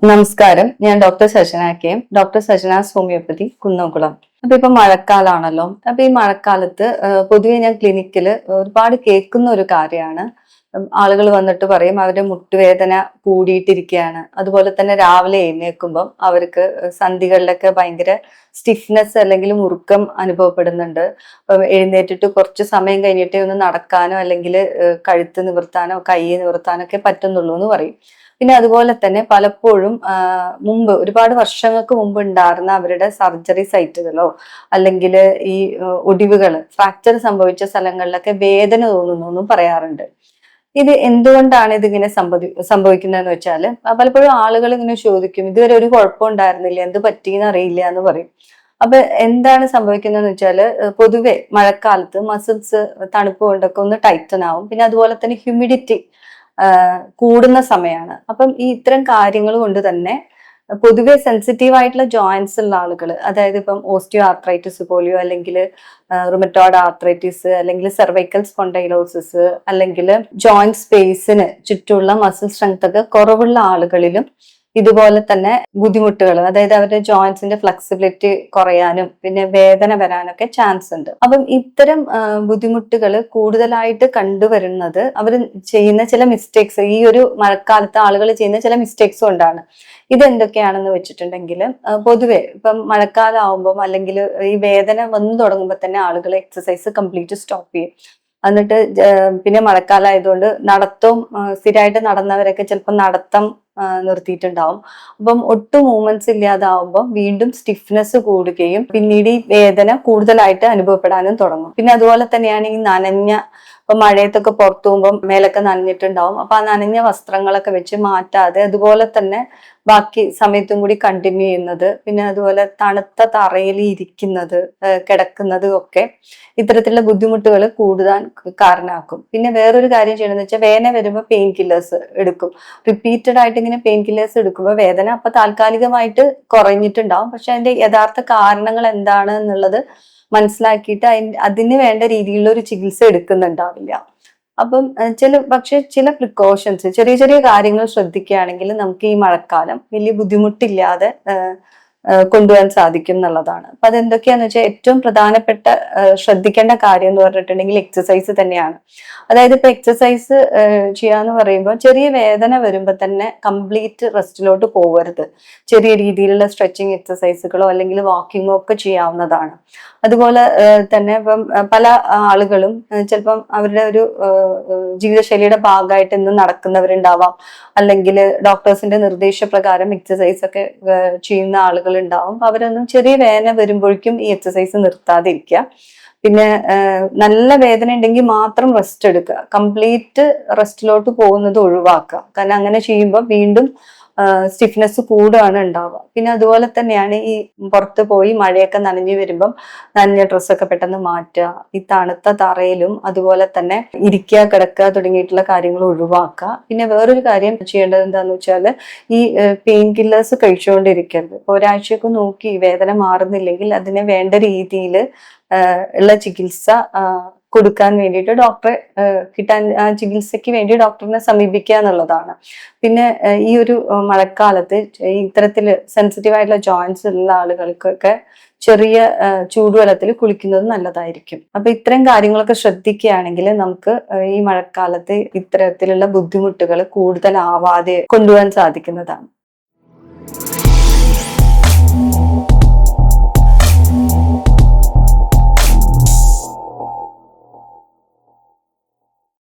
നമസ്കാരം. ഞാൻ doctor Sajana K. Doctor Sajana's homoeopathy, Kunnamkulam. ഇപ്പൊ മഴക്കാലാണല്ലോ. അപ്പൊ ഈ മഴക്കാലത്ത് പൊതുവെ ഞാൻ ക്ലിനിക്കില് ഒരുപാട് കേൾക്കുന്ന ഒരു കാര്യമാണ്. ആളുകൾ വന്നിട്ട് പറയും അവരുടെ മുട്ടുവേദന കൂടിയിട്ടിരിക്കുകയാണ്. അതുപോലെ തന്നെ രാവിലെ എഴുന്നേൽക്കുമ്പം അവർക്ക് സന്ധികളിലൊക്കെ ഭയങ്കര സ്റ്റിഫ്നെസ് അല്ലെങ്കിൽ മുറുക്കം അനുഭവപ്പെടുന്നുണ്ട്. എഴുന്നേറ്റിട്ട് കുറച്ച് സമയം കഴിഞ്ഞിട്ടേ ഒന്ന് നടക്കാനോ അല്ലെങ്കിൽ കഴുത്ത് നിവർത്താനോ കൈ നിവർത്താനോ ഒക്കെ പറ്റുന്നുള്ളൂ എന്ന് പറയും. പിന്നെ അതുപോലെ തന്നെ പലപ്പോഴും മുമ്പ് ഒരുപാട് വർഷങ്ങൾക്ക് മുമ്പ് ഉണ്ടായിരുന്ന അവരുടെ സർജറി സൈറ്റുകളോ അല്ലെങ്കിൽ ഈ ഒടിവുകൾ ഫ്രാക്ചർ സംഭവിച്ച സ്ഥലങ്ങളിലൊക്കെ വേദന തോന്നുന്നു എന്നും പറയാറുണ്ട്. ഇത് എന്തുകൊണ്ടാണ് ഇതിങ്ങനെ സംഭവിക്കുന്നതെന്ന് വെച്ചാൽ പലപ്പോഴും ആളുകൾ ഇങ്ങനെ ചോദിക്കും, ഇതുവരെ ഒരു കുഴപ്പം ഉണ്ടായിരുന്നില്ല, എന്ത് പറ്റിയെന്ന് അറിയില്ല എന്ന് പറയും. അപ്പൊ എന്താണ് സംഭവിക്കുന്നതെന്ന് വെച്ചാല് പൊതുവെ മഴക്കാലത്ത് മസിൽസ് തണുപ്പ് കൊണ്ടൊക്കെ ഒന്ന് ടൈറ്റൻ ആവും. പിന്നെ അതുപോലെ തന്നെ ഹ്യൂമിഡിറ്റി കൂടുന്ന സമയമാണ്. അപ്പം ഈ ഇത്തരം കാര്യങ്ങൾ കൊണ്ട് തന്നെ പൊതുവെ സെൻസിറ്റീവ് ആയിട്ടുള്ള ജോയിന്റ്സ് ഉള്ള ആളുകൾ, അതായത് ഇപ്പം ഓസ്റ്റിയോ ആർത്രൈറ്റിസ് പോലെയോ അല്ലെങ്കിൽ റുമറ്റോയ്ഡ് ആർത്രൈറ്റിസ് അല്ലെങ്കിൽ സെർവൈക്കൽ സ്പോണ്ടൈലോസിസ് അല്ലെങ്കിൽ ജോയിന്റ് സ്പേസിന് ചുറ്റുമുള്ള മസിൽ സ്ട്രെങ്ത് ഒക്കെ കുറവുള്ള ആളുകളിലും ഇതുപോലെ തന്നെ ബുദ്ധിമുട്ടുകൾ, അതായത് അവരുടെ ജോയിന്റ്സിന്റെ ഫ്ലെക്സിബിലിറ്റി കുറയാനും പിന്നെ വേദന വരാനൊക്കെ ചാൻസ് ഉണ്ട്. അപ്പം ഇത്തരം ബുദ്ധിമുട്ടുകൾ കൂടുതലായിട്ട് കണ്ടുവരുന്നത് അവർ ചെയ്യുന്ന ചില മിസ്റ്റേക്സ്, ഈ ഒരു മഴക്കാലത്ത് ആളുകൾ ചെയ്യുന്ന ചില മിസ്റ്റേക്സ് കൊണ്ടാണ്. ഇതെന്തൊക്കെയാണെന്ന് വെച്ചിട്ടുണ്ടെങ്കിൽ പൊതുവെ ഇപ്പം മഴക്കാലം ആവുമ്പം അല്ലെങ്കിൽ ഈ വേദന വന്നു തുടങ്ങുമ്പോൾ തന്നെ ആളുകൾ എക്സസൈസ് കംപ്ലീറ്റ് സ്റ്റോപ്പ് ചെയ്യും. എന്നിട്ട് പിന്നെ മഴക്കാലമായതുകൊണ്ട് നടത്തവും സ്ഥിരമായിട്ട് നടന്നവരൊക്കെ ചിലപ്പോൾ നടത്തം നിർത്തിയിട്ടുണ്ടാവും. അപ്പം ഒട്ടും മൂവ്മെന്റ്സ് ഇല്ലാതാവുമ്പോൾ വീണ്ടും സ്റ്റിഫ്നെസ് കൂടുകയും പിന്നീട് ഈ വേദന കൂടുതലായിട്ട് അനുഭവപ്പെടാനും തുടങ്ങും. പിന്നെ അതുപോലെ തന്നെയാണ് ഈ നനഞ്ഞ, ഇപ്പൊ മഴയത്തൊക്കെ പുറത്തു പോകുമ്പോൾ മേലൊക്കെ നനഞ്ഞിട്ടുണ്ടാവും. അപ്പൊ ആ നനഞ്ഞ വസ്ത്രങ്ങളൊക്കെ വെച്ച് മാറ്റാതെ അതുപോലെ തന്നെ ബാക്കി സമയത്തും കൂടി കണ്ടിന്യൂ ചെയ്യുന്നത്, പിന്നെ അതുപോലെ തണുത്ത തറയിൽ ഇരിക്കുന്നത്, കിടക്കുന്നത് ഒക്കെ ഇത്തരത്തിലുള്ള ബുദ്ധിമുട്ടുകൾ കൂടുതൽ കാരണമാക്കും. പിന്നെ വേറൊരു കാര്യം ചെയ്യണമെന്ന് വെച്ചാൽ വേദന വരുമ്പോൾ പെയിൻ കില്ലേഴ്സ് എടുക്കും. റിപ്പീറ്റഡ് ആയിട്ട് ഇങ്ങനെ പെയിൻ കില്ലേഴ്സ് എടുക്കുമ്പോൾ വേദന അപ്പൊ താൽക്കാലികമായിട്ട് കുറഞ്ഞിട്ടുണ്ടാവും. പക്ഷെ അതിന്റെ യഥാർത്ഥ കാരണങ്ങൾ എന്താണ് എന്നുള്ളത് മനസ്സിലാക്കിയിട്ട് അതിന് വേണ്ട രീതിയിലുള്ള ഒരു ചികിത്സ എടുക്കുന്നുണ്ടാവില്ല. അപ്പം പക്ഷെ ചില പ്രിക്കോഷൻസ്, ചെറിയ ചെറിയ കാര്യങ്ങൾ ശ്രദ്ധിക്കുകയാണെങ്കിൽ നമുക്ക് ഈ മഴക്കാലം വലിയ ബുദ്ധിമുട്ടില്ലാതെ കൊണ്ടുപോകാൻ സാധിക്കും എന്നുള്ളതാണ്. അപ്പൊ അതെന്തൊക്കെയാന്ന് വെച്ചാൽ ഏറ്റവും പ്രധാനപ്പെട്ട ശ്രദ്ധിക്കേണ്ട കാര്യം എന്ന് പറഞ്ഞിട്ടുണ്ടെങ്കിൽ എക്സസൈസ് തന്നെയാണ്. അതായത് ഇപ്പൊ എക്സസൈസ് ചെയ്യാന്ന് പറയുമ്പോൾ ചെറിയ വേദന വരുമ്പോൾ തന്നെ കംപ്ലീറ്റ് റെസ്റ്റിലോട്ട് പോകരുത്. ചെറിയ രീതിയിലുള്ള സ്ട്രെച്ചിങ് എക്സസൈസുകളോ അല്ലെങ്കിൽ വാക്കിങ്ങോ ഒക്കെ ചെയ്യാവുന്നതാണ്. അതുപോലെ തന്നെ ഇപ്പം പല ആളുകളും ചിലപ്പം അവരുടെ ഒരു ജീവിതശൈലിയുടെ ഭാഗമായിട്ട് ഇന്ന് നടക്കുന്നവരുണ്ടാവാം, അല്ലെങ്കിൽ ഡോക്ടേഴ്സിന്റെ നിർദ്ദേശപ്രകാരം എക്സസൈസ് ഒക്കെ ചെയ്യുന്ന ആളുകൾ ഉണ്ടാവും. അവരൊന്നും ചെറിയ വേദന വരുമ്പോഴേക്കും ഈ എക്സസൈസ് നിർത്താതിരിക്കുക. പിന്നെ നല്ല വേദന ഉണ്ടെങ്കിൽ മാത്രം റെസ്റ്റ് എടുക്കുക. കംപ്ലീറ്റ് റെസ്റ്റിലോട്ട് പോകുന്നത് ഒഴിവാക്കുക. കാരണം അങ്ങനെ ചെയ്യുമ്പോൾ വീണ്ടും സ്റ്റിഫ്നെസ് കൂടുകയാണ് ഉണ്ടാവുക. പിന്നെ അതുപോലെ തന്നെയാണ് ഈ പുറത്ത് പോയി മഴയൊക്കെ നനഞ്ഞു വരുമ്പം നനഞ്ഞ ഡ്രസ്സൊക്കെ പെട്ടെന്ന് മാറ്റുക. ഈ തണുത്ത തറയിലും അതുപോലെ തന്നെ ഇരിക്കുക, കിടക്കുക തുടങ്ങിയിട്ടുള്ള കാര്യങ്ങൾ ഒഴിവാക്കുക. പിന്നെ വേറൊരു കാര്യം ചെയ്യേണ്ടത് എന്താന്ന് വെച്ചാല് ഈ പെയിൻ കില്ലേഴ്സ് കഴിച്ചുകൊണ്ടിരിക്കരുത്. ഒരാഴ്ചയൊക്കെ നോക്കി വേദന മാറുന്നില്ലെങ്കിൽ അതിനെ വേണ്ട രീതിയിൽ ഉള്ള ചികിത്സ കൊടുക്കാൻ വേണ്ടിയിട്ട് ഡോക്ടറെ കിട്ടാൻ, ചികിത്സയ്ക്ക് വേണ്ടി ഡോക്ടറിനെ സമീപിക്കുക എന്നുള്ളതാണ്. പിന്നെ ഈ ഒരു മഴക്കാലത്ത് ഇത്തരത്തില് സെൻസിറ്റീവ് ആയിട്ടുള്ള ജോയിന്റ്സ് ഉള്ള ആളുകൾക്കൊക്കെ ചെറിയ ചൂടുവെള്ളത്തിൽ കുളിക്കുന്നത് നല്ലതായിരിക്കും. അപ്പൊ ഇത്തരം കാര്യങ്ങളൊക്കെ ശ്രദ്ധിക്കുകയാണെങ്കിൽ നമുക്ക് ഈ മഴക്കാലത്ത് ഇത്തരത്തിലുള്ള ബുദ്ധിമുട്ടുകൾ കൂടുതലാവാതെ കൊണ്ടുപോകാൻ സാധിക്കുന്നതാണ്.